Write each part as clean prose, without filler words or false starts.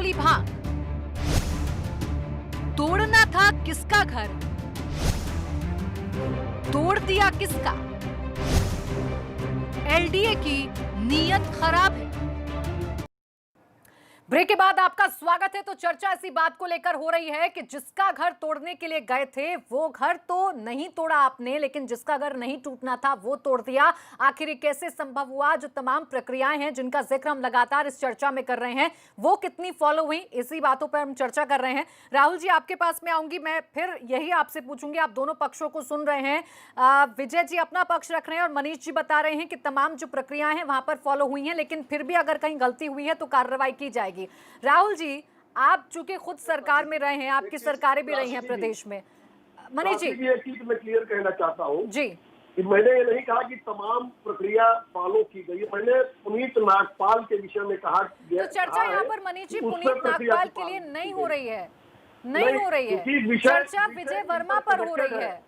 खोली भांग, तोड़ना था किसका घर, तोड़ दिया किसका। एलडीए की नीयत खराब है। ब्रेक के बाद आपका स्वागत है। तो चर्चा इसी बात को लेकर हो रही है कि जिसका घर तोड़ने के लिए गए थे वो घर तो नहीं तोड़ा आपने, लेकिन जिसका घर नहीं टूटना था वो तोड़ दिया। आखिर ये कैसे संभव हुआ? जो तमाम प्रक्रियाएं हैं जिनका जिक्र हम लगातार इस चर्चा में कर रहे हैं, वो कितनी फॉलो हुई, इसी बातों पर हम चर्चा कर रहे हैं। राहुल जी, आपके पास में आऊंगी। मैं फिर यही आपसे पूछूंगी, आप दोनों पक्षों को सुन रहे हैं। विजय जी अपना पक्ष रख रहे हैं और मनीष जी बता रहे हैं कि तमाम जो प्रक्रियाएं हैं वहां पर फॉलो हुई हैं, लेकिन फिर भी अगर कहीं गलती हुई है तो कार्रवाई की जाएगी। राहुल जी, आप चूंकि खुद सरकार में रहे हैं, आपकी सरकारें भी रही हैं प्रदेश में। मनीष जी, ये चीज मैं क्लियर कहना चाहता हूँ जी कि मैंने ये नहीं कहा कि तमाम प्रक्रिया फॉलो की गई। मैंने पुनीत नागपाल के विषय में कहा। तो चर्चा यहाँ पर मनीष जी पुनीत नागपाल के लिए नहीं हो रही है, नहीं हो रही है। चर्चा विजय वर्मा पर हो रही है।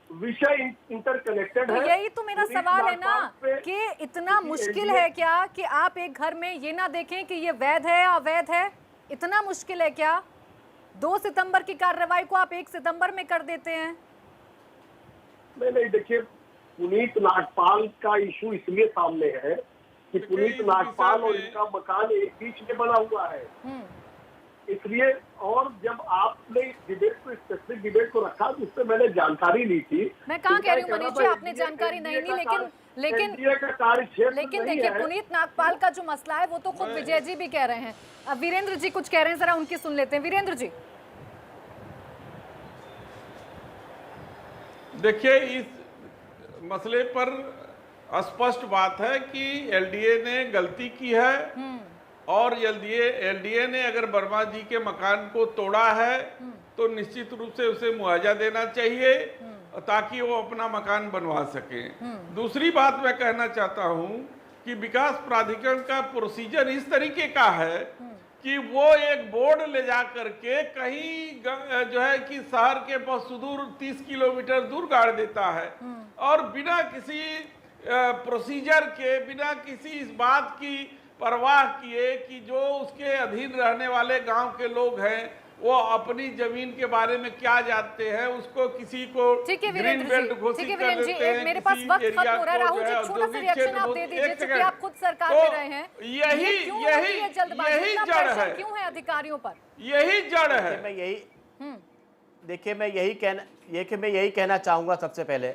विषय इंटरकनेक्टेड है। यही तो मेरा सवाल है ना कि इतना मुश्किल है क्या कि आप एक घर में ये ना देखें कि ये वैध है अवैध है? इतना मुश्किल है क्या? 2 सितंबर की कार्रवाई को आप 1 सितंबर में कर देते हैं। नहीं, देखिए, पुनीत नागपाल का इशू इसलिए सामने है कि पुनीत नागपाल और इनका मकान एक बीच में बना हुआ है, इसलिए। और जब आपने डिबेट को, स्पेसिफिक डिबेट को रखा तो उससे मैंने जानकारी ली थी। मैं कहाँ कह रही हूँ मनीष जी, आपने जानकारी नहीं ली, लेकिन देखिए, पुनीत नागपाल का जो मसला है वो तो खुद विजय जी भी कह रहे हैं। अब वीरेंद्र जी कुछ कह रहे हैं, जरा उनकी सुन लेते हैं। वीरेंद्र जी, देखिए, इस मसले पर स्पष्ट बात है कि एलडीए ने गलती की है और एलडीए ने अगर वर्मा जी के मकान को तोड़ा है तो निश्चित रूप से उसे मुआवजा देना चाहिए ताकि वो अपना मकान बनवा सके। दूसरी बात मैं कहना चाहता हूं कि विकास प्राधिकरण का प्रोसीजर इस तरीके का है कि वो एक बोर्ड ले जा करके कहीं जो है कि शहर के बहुत सुदूर 30 किलोमीटर दूर गाड़ देता है और बिना किसी प्रोसीजर के, बिना किसी इस बात की परवाह किए कि जो उसके अधीन रहने वाले गांव के लोग हैं वो अपनी जमीन के बारे में क्या जानते हैं, उसको किसी को ग्रीन बेल्ट घोषित कर देते हैं। मेरे पास वक्त खत्म हो रहा है। राहुल जी, छोटा सा रिएक्शन आप दे दीजिए क्योंकि आप खुद सरकार में रहे हैं। यही जल्दबाजी जड़ है, क्यों है अधिकारियों पर? यही जड़ है। मैं यही कहना चाहूंगा सबसे पहले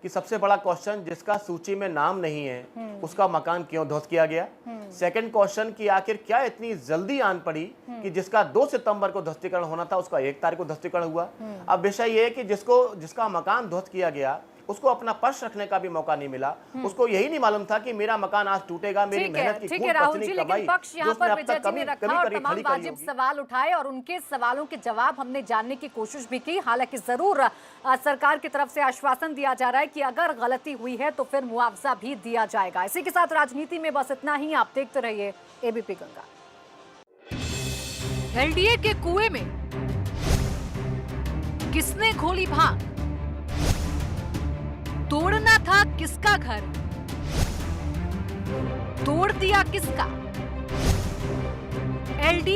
कि सबसे बड़ा क्वेश्चन, जिसका सूची में नाम नहीं है उसका मकान क्यों ध्वस्त किया गया। सेकंड क्वेश्चन कि आखिर क्या इतनी जल्दी आन पड़ी कि जिसका 2 सितंबर को ध्वस्तीकरण होना था उसका 1 तारीख को ध्वस्तीकरण हुआ। अब विषय ये है कि जिसका मकान ध्वस्त किया गया उसको अपना पक्ष रखने का भी मौका नहीं मिला। उसको यही नहीं मालूम था कि मेरा मकान आज टूटेगा, मेरी मेहनत की खून पसीने की कमाई, पक्ष यहाँ पर विजय जी ने रखा और तमाम वाजिब सवाल उठाए और उनके सवालों के जवाब हमने जानने की कोशिश भी की। हालांकि जरूर सरकार की तरफ से आश्वासन दिया जा रहा है कि अगर गलती हुई है तो फिर मुआवजा भी दिया जाएगा। इसी के साथ राजनीति में बस इतना ही। आप देखते रहिए एबीपी गंगा। एलडीए के कुएं में किसने खोली भांग, तोड़ना था किसका घर, तोड़ दिया किसका। एलडीए